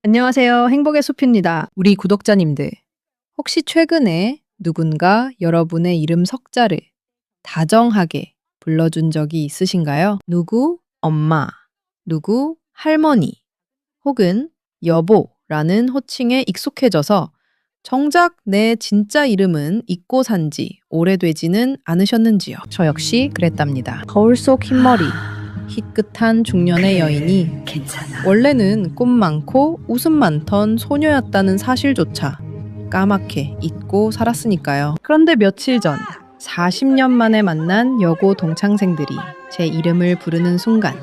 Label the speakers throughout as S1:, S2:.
S1: 안녕하세요. 행복의 숲입니다. 우리 구독자님들, 혹시 최근에 누군가 여러분의 이름 석자를 다정하게 불러준 적이 있으신가요? 누구 엄마, 누구 할머니, 혹은 여보라는 호칭에 익숙해져서 정작 내 진짜 이름은 잊고 산지 오래되지는 않으셨는지요? 저 역시 그랬답니다. 거울 속 흰머리, 희끗한 중년의 여인이 원래는 꿈 많고 웃음 많던 소녀였다는 사실조차 까맣게 잊고 살았으니까요. 그런데 며칠 전 40년 만에 만난 여고 동창생들이 제 이름을 부르는 순간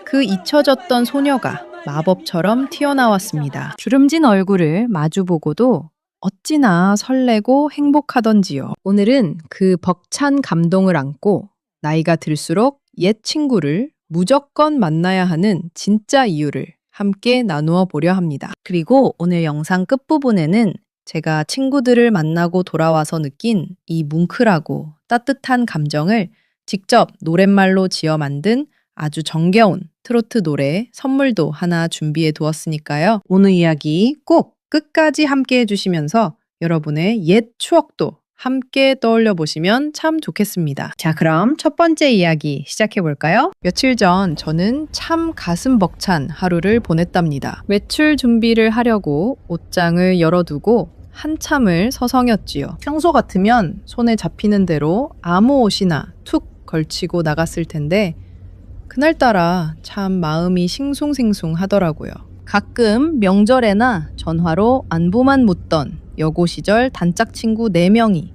S1: 그 잊혀졌던 소녀가 마법처럼 튀어나왔습니다. 주름진 얼굴을 마주보고도 어찌나 설레고 행복하던지요. 오늘은 그 벅찬 감동을 안고 나이가 들수록 옛 친구를 무조건 만나야 하는 진짜 이유를 함께 나누어 보려 합니다. 그리고 오늘 영상 끝부분에는 제가 친구들을 만나고 돌아와서 느낀 이 뭉클하고 따뜻한 감정을 직접 노랫말로 지어 만든 아주 정겨운 트로트 노래 선물도 하나 준비해 두었으니까요. 오늘 이야기 꼭 끝까지 함께 해주시면서 여러분의 옛 추억도 함께 떠올려 보시면 참 좋겠습니다. 자, 그럼 첫 번째 이야기 시작해 볼까요? 며칠 전 저는 참 가슴 벅찬 하루를 보냈답니다. 외출 준비를 하려고 옷장을 열어두고 한참을 서성였지요. 평소 같으면 손에 잡히는 대로 아무 옷이나 툭 걸치고 나갔을 텐데 그날따라 참 마음이 싱숭생숭 하더라고요. 가끔 명절에나 전화로 안부만 묻던 여고 시절 단짝 친구 4명이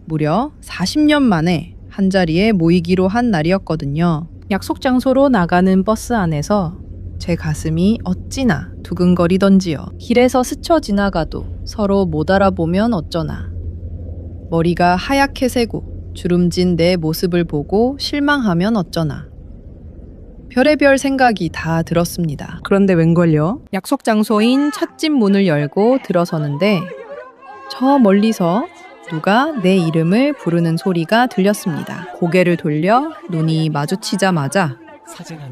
S1: 무려 40년 만에 한자리에 모이기로 한 날이었거든요. 약속 장소로 나가는 버스 안에서 제 가슴이 어찌나 두근거리던지요. 길에서 스쳐 지나가도 서로 못 알아보면 어쩌나. 머리가 하얗게 새고 주름진 내 모습을 보고 실망하면 어쩌나. 별의별 생각이 다 들었습니다. 그런데 웬걸요? 약속 장소인 찻집 문을 열고 들어서는데 저 멀리서 누가 내 이름을 부르는 소리가 들렸습니다. 고개를 돌려 눈이 마주치자마자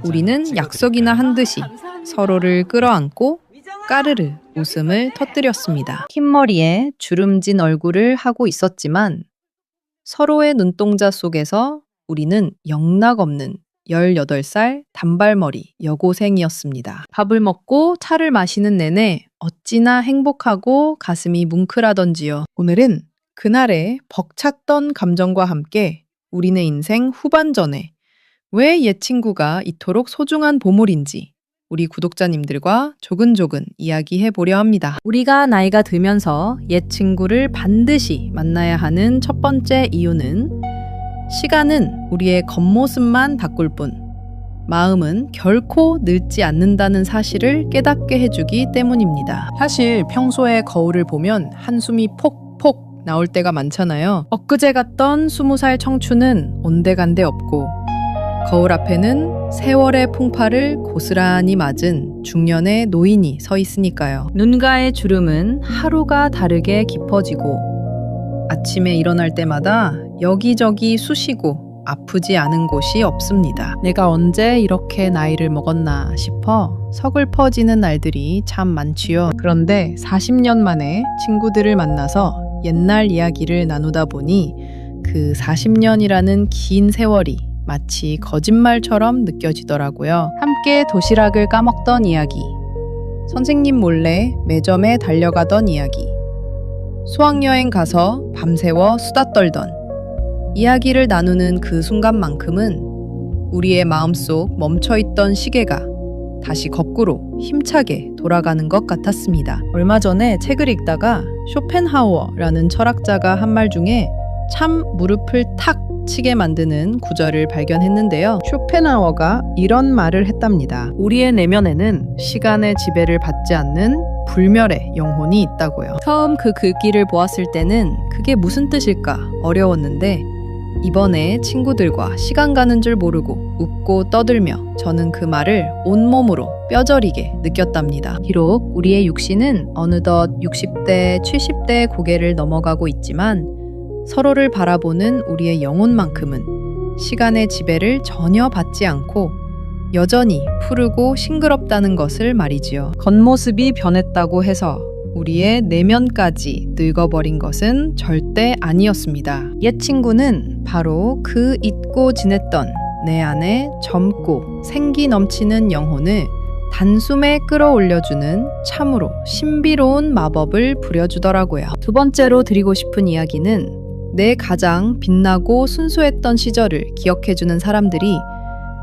S1: 우리는 약속이나 한 듯이 서로를 끌어안고 까르르 웃음을 터뜨렸습니다. 흰머리에 주름진 얼굴을 하고 있었지만 서로의 눈동자 속에서 우리는 영락없는 18살 단발머리 여고생이었습니다. 밥을 먹고 차를 마시는 내내 어찌나 행복하고 가슴이 뭉클하던지요. 오늘은 그날의 벅찼던 감정과 함께 우리네 인생 후반전에 왜 옛 친구가 이토록 소중한 보물인지 우리 구독자님들과 조근조근 이야기해 보려 합니다. 우리가 나이가 들면서 옛 친구를 반드시 만나야 하는 첫 번째 이유는 시간은 우리의 겉모습만 바꿀 뿐 마음은 결코 늙지 않는다는 사실을 깨닫게 해주기 때문입니다. 사실 평소에 거울을 보면 한숨이 폭폭 나올 때가 많잖아요. 엊그제 갔던 20살 청춘은 온데간데 없고 거울 앞에는 세월의 풍파를 고스란히 맞은 중년의 노인이 서 있으니까요. 눈가의 주름은 하루가 다르게 깊어지고 아침에 일어날 때마다 여기저기 쑤시고 아프지 않은 곳이 없습니다. 내가 언제 이렇게 나이를 먹었나 싶어 서글퍼지는 날들이 참 많지요. 그런데 40년 만에 친구들을 만나서 옛날 이야기를 나누다 보니 그 40년이라는 긴 세월이 마치 거짓말처럼 느껴지더라고요. 함께 도시락을 까먹던 이야기, 선생님 몰래 매점에 달려가던 이야기, 수학여행 가서 밤새워 수다 떨던 이야기를 나누는 그 순간만큼은 우리의 마음속 멈춰있던 시계가 다시 거꾸로 힘차게 돌아가는 것 같았습니다. 얼마 전에 책을 읽다가 쇼펜하우어라는 철학자가 한 말 중에 참 무릎을 탁 치게 만드는 구절을 발견했는데요. 쇼펜하우어가 이런 말을 했답니다. 우리의 내면에는 시간의 지배를 받지 않는 불멸의 영혼이 있다고요. 처음 그 글귀를 보았을 때는 그게 무슨 뜻일까 어려웠는데 이번에 친구들과 시간 가는 줄 모르고 웃고 떠들며 저는 그 말을 온몸으로 뼈저리게 느꼈답니다. 비록 우리의 육신은 어느덧 60대, 70대 고개를 넘어가고 있지만 서로를 바라보는 우리의 영혼만큼은 시간의 지배를 전혀 받지 않고 여전히 푸르고 싱그럽다는 것을 말이지요. 겉모습이 변했다고 해서 우리의 내면까지 늙어버린 것은 절대 아니었습니다. 옛 친구는 바로 그 잊고 지냈던 내 안에 젊고 생기 넘치는 영혼을 단숨에 끌어올려주는 참으로 신비로운 마법을 부려주더라고요. 두 번째로 드리고 싶은 이야기는 내 가장 빛나고 순수했던 시절을 기억해주는 사람들이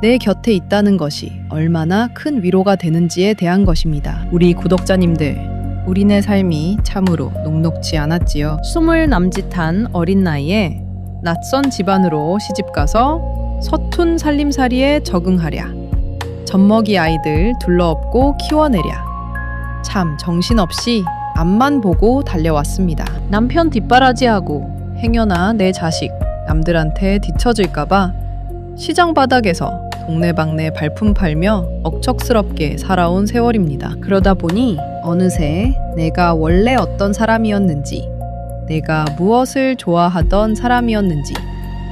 S1: 내 곁에 있다는 것이 얼마나 큰 위로가 되는지에 대한 것입니다. 우리 구독자님들, 우리네 삶이 참으로 녹록지 않았지요. 20 남짓한 어린 나이에 낯선 집안으로 시집가서 서툰 살림살이에 적응하랴. 젖먹이 아이들 둘러엎고 키워내랴. 참 정신없이 앞만 보고 달려왔습니다. 남편 뒷바라지하고 행여나 내 자식 남들한테 뒤처질까봐 시장 바닥에서 동네방네 발품 팔며 억척스럽게 살아온 세월입니다. 그러다 보니 어느새 내가 원래 어떤 사람이었는지, 내가 무엇을 좋아하던 사람이었는지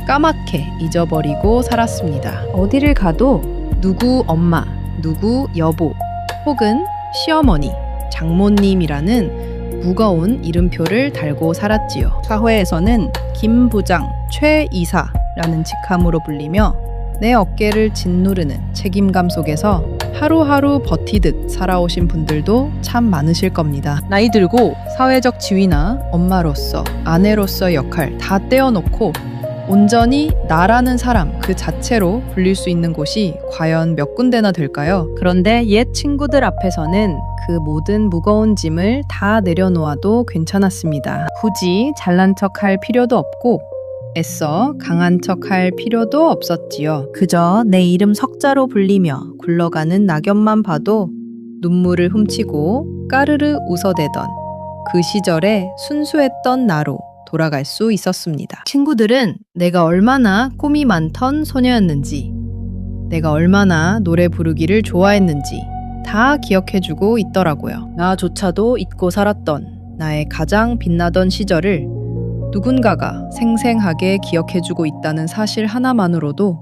S1: 까맣게 잊어버리고 살았습니다. 어디를 가도 누구 엄마, 누구 여보, 혹은 시어머니, 장모님이라는 무거운 이름표를 달고 살았지요. 사회에서는 김 부장, 최 이사라는 직함으로 불리며 내 어깨를 짓누르는 책임감 속에서 하루하루 버티듯 살아오신 분들도 참 많으실 겁니다. 나이 들고 사회적 지위나 엄마로서, 아내로서의 역할 다 떼어놓고 온전히 나라는 사람 그 자체로 불릴 수 있는 곳이 과연 몇 군데나 될까요? 그런데 옛 친구들 앞에서는 그 모든 무거운 짐을 다 내려놓아도 괜찮았습니다. 굳이 잘난 척할 필요도 없고 애써 강한 척할 필요도 없었지요. 그저 내 이름 석자로 불리며 굴러가는 낙엽만 봐도 눈물을 훔치고 까르르 웃어대던 그 시절의 순수했던 나로 돌아갈 수 있었습니다. 친구들은 내가 얼마나 꿈이 많던 소녀였는지, 내가 얼마나 노래 부르기를 좋아했는지 다 기억해주고 있더라고요. 나조차도 잊고 살았던 나의 가장 빛나던 시절을 누군가가 생생하게 기억해주고 있다는 사실 하나만으로도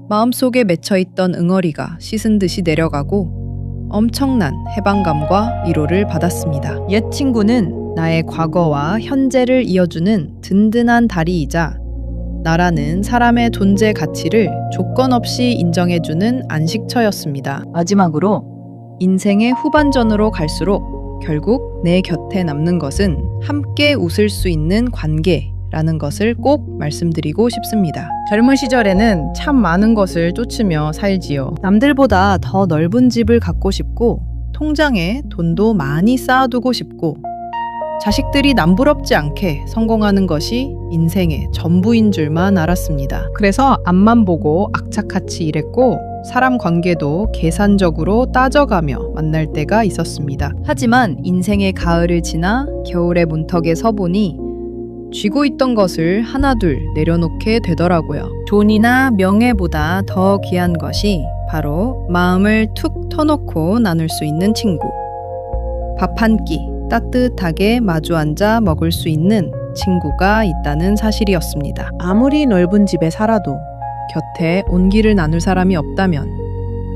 S1: 마음속에 맺혀있던 응어리가 씻은 듯이 내려가고 엄청난 해방감과 위로를 받았습니다. 옛 친구는 나의 과거와 현재를 이어주는 든든한 다리이자 나라는 사람의 존재 가치를 조건 없이 인정해주는 안식처였습니다. 마지막으로 인생의 후반전으로 갈수록 결국 내 곁에 남는 것은 함께 웃을 수 있는 관계라는 것을 꼭 말씀드리고 싶습니다. 젊은 시절에는 참 많은 것을 쫓으며 살지요. 남들보다 더 넓은 집을 갖고 싶고 통장에 돈도 많이 쌓아두고 싶고 자식들이 남부럽지 않게 성공하는 것이 인생의 전부인 줄만 알았습니다. 그래서 앞만 보고 악착같이 일했고 사람 관계도 계산적으로 따져가며 만날 때가 있었습니다. 하지만 인생의 가을을 지나 겨울의 문턱에 서보니 쥐고 있던 것을 하나둘 내려놓게 되더라고요. 돈이나 명예보다 더 귀한 것이 바로 마음을 툭 터놓고 나눌 수 있는 친구. 밥 한 끼 따뜻하게 마주 앉아 먹을 수 있는 친구가 있다는 사실이었습니다. 아무리 넓은 집에 살아도 곁에 온기를 나눌 사람이 없다면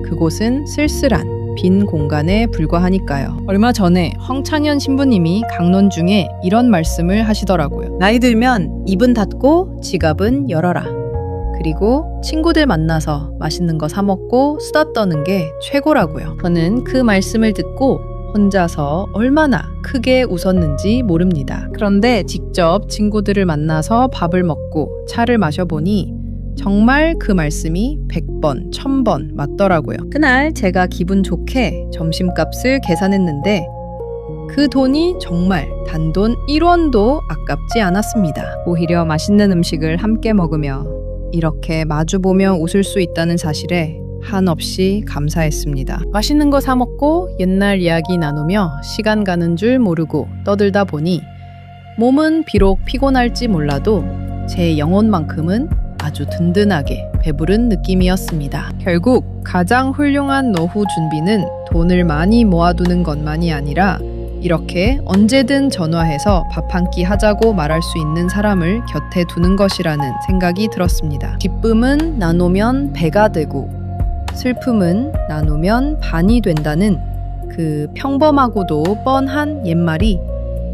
S1: 그곳은 쓸쓸한 빈 공간에 불과하니까요. 얼마 전에 황창현 신부님이 강론 중에 이런 말씀을 하시더라고요. 나이 들면 입은 닫고 지갑은 열어라. 그리고 친구들 만나서 맛있는 거 사 먹고 수다 떠는 게 최고라고요. 저는 그 말씀을 듣고 혼자서 얼마나 크게 웃었는지 모릅니다. 그런데 직접 친구들을 만나서 밥을 먹고 차를 마셔보니 정말 그 말씀이 100번, 1000번 맞더라고요. 그날 제가 기분 좋게 점심값을 계산했는데 그 돈이 정말 단돈 1원도 아깝지 않았습니다. 오히려 맛있는 음식을 함께 먹으며 이렇게 마주보며 웃을 수 있다는 사실에 한없이 감사했습니다. 맛있는 거 사 먹고 옛날 이야기 나누며 시간 가는 줄 모르고 떠들다 보니 몸은 비록 피곤할지 몰라도 제 영혼만큼은 아주 든든하게 배부른 느낌이었습니다. 결국 가장 훌륭한 노후 준비는 돈을 많이 모아두는 것만이 아니라 이렇게 언제든 전화해서 밥 한 끼 하자고 말할 수 있는 사람을 곁에 두는 것이라는 생각이 들었습니다. 기쁨은 나누면 배가 되고 슬픔은 나누면 반이 된다는 그 평범하고도 뻔한 옛말이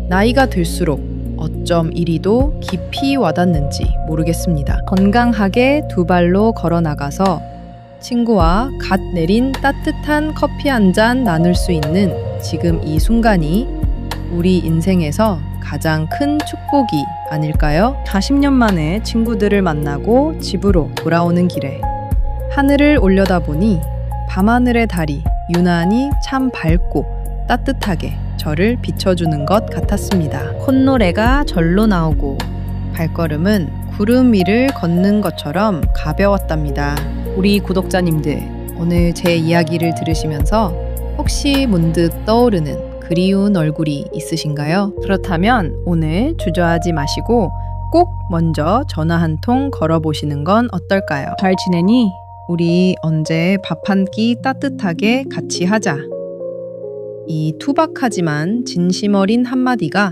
S1: 나이가 들수록 어쩜 이리도 깊이 와닿는지 모르겠습니다. 건강하게 두 발로 걸어 나가서 친구와 갓 내린 따뜻한 커피 한 잔 나눌 수 있는 지금 이 순간이 우리 인생에서 가장 큰 축복이 아닐까요? 40년 만에 친구들을 만나고 집으로 돌아오는 길에 하늘을 올려다보니 밤하늘의 달이 유난히 참 밝고 따뜻하게 저를 비춰주는 것 같았습니다. 콧노래가 절로 나오고 발걸음은 구름 위를 걷는 것처럼 가벼웠답니다. 우리 구독자님들, 오늘 제 이야기를 들으시면서 혹시 문득 떠오르는 그리운 얼굴이 있으신가요? 그렇다면 오늘 주저하지 마시고 꼭 먼저 전화 한 통 걸어보시는 건 어떨까요? 잘 지내니? 우리 언제 밥 한 끼 따뜻하게 같이 하자. 이 투박하지만 진심 어린 한마디가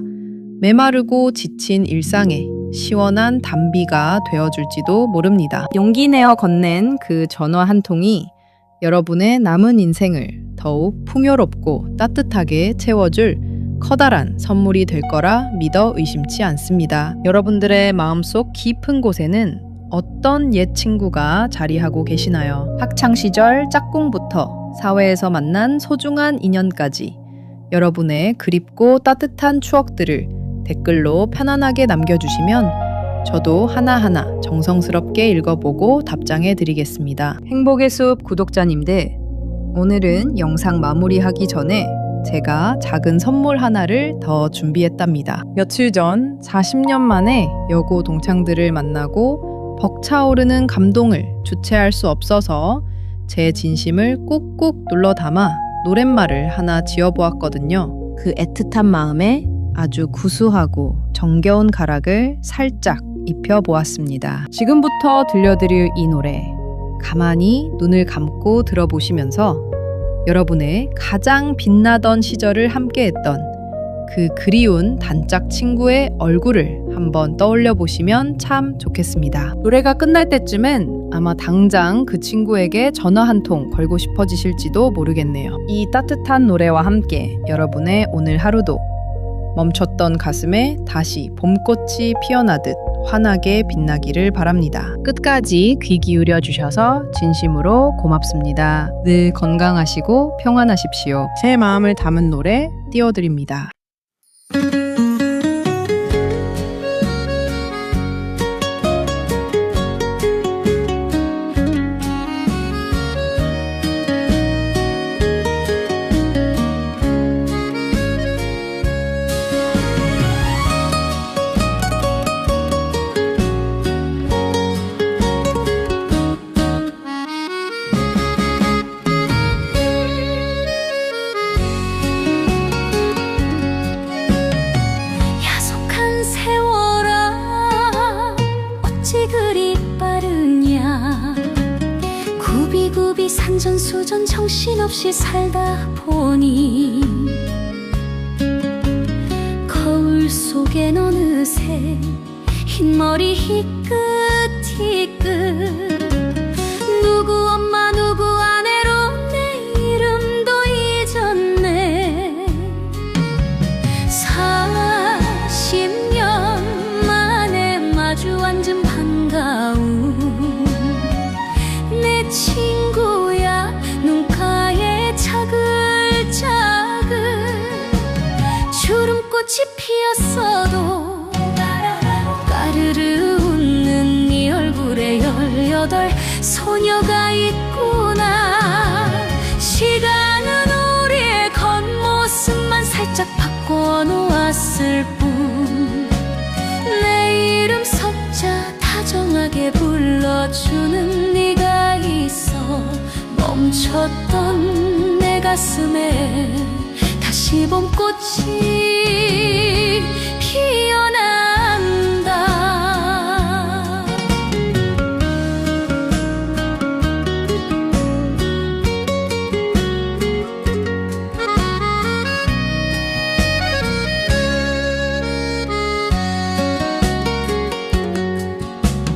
S1: 메마르고 지친 일상에 시원한 단비가 되어줄지도 모릅니다. 용기 내어 건넨 그 전화 한 통이 여러분의 남은 인생을 더욱 풍요롭고 따뜻하게 채워줄 커다란 선물이 될 거라 믿어 의심치 않습니다. 여러분들의 마음속 깊은 곳에는 어떤 옛 친구가 자리하고 계시나요? 학창시절 짝꿍부터 사회에서 만난 소중한 인연까지 여러분의 그립고 따뜻한 추억들을 댓글로 편안하게 남겨주시면 저도 하나하나 정성스럽게 읽어보고 답장해 드리겠습니다. 행복의 숲 구독자님들, 오늘은 영상 마무리하기 전에 제가 작은 선물 하나를 더 준비했답니다. 며칠 전 40년 만에 여고 동창들을 만나고 벅차오르는 감동을 주체할 수 없어서 제 진심을 꾹꾹 눌러 담아 노랫말을 하나 지어보았거든요. 그 애틋한 마음에 아주 구수하고 정겨운 가락을 살짝 입혀보았습니다. 지금부터 들려드릴 이 노래, 가만히 눈을 감고 들어보시면서 여러분의 가장 빛나던 시절을 함께했던 그 그리운 단짝 친구의 얼굴을 한번 떠올려 보시면 참 좋겠습니다. 노래가 끝날 때쯤엔 아마 당장 그 친구에게 전화 한 통 걸고 싶어지실지도 모르겠네요. 이 따뜻한 노래와 함께 여러분의 오늘 하루도 멈췄던 가슴에 다시 봄꽃이 피어나듯 환하게 빛나기를 바랍니다. 끝까지 귀 기울여 주셔서 진심으로 고맙습니다. 늘 건강하시고 평안하십시오. 제 마음을 담은 노래 띄워드립니다.
S2: 산전수전 정신없이 살다 보니 거울 속엔 어느새 흰머리 희끗희끗 누구 엄마 누구 아내로 내 이름도 잊었네. 40년 만에 마주 앉은 반가움 내 친구야 눈가에 차글차글 주름꽃이 피었어도 까르르 웃는 네 얼굴에 18 소녀가 있구나. 시간은 우리의 겉모습만 살짝 바꿔놓았을 뿐 내 이름 석자 다정하게 불러주는 네가 있어 멈췄던 내 가슴에 다시 봄꽃이 피어난다.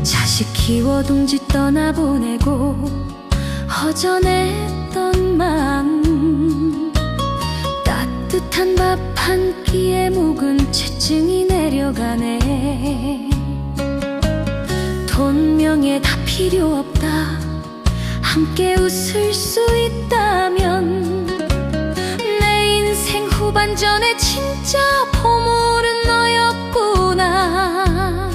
S2: 자식 키워 둥지 떠나보내고 허전했던 마음 따뜻한 밥 한 끼에 묵은 채증이 내려가네. 돈 명예 다 필요 없다. 함께 웃을 수 있다면 내 인생 후반전에 진짜 보물은 너였구나.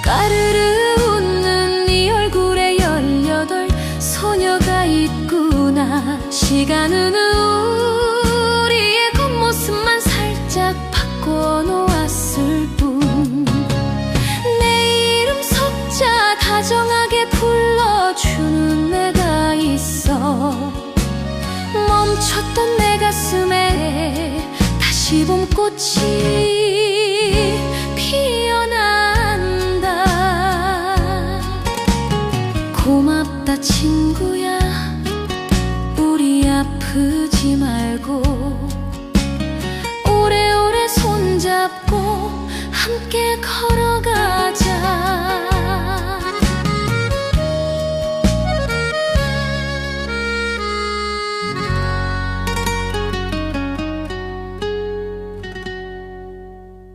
S2: 까르르 웃는 네 얼굴에 18 소녀가 있구나. 시간은 우리의 겉모습만 살짝 바꿔놓았을 뿐. 내 이름 석자 다정하게 불러주는 내가 있어. 멈췄던 내 가슴에 다시 봄꽃이 피어난다. 고맙다 친구야. 우리 아프지 말고 오래오래 손잡고 함께 걸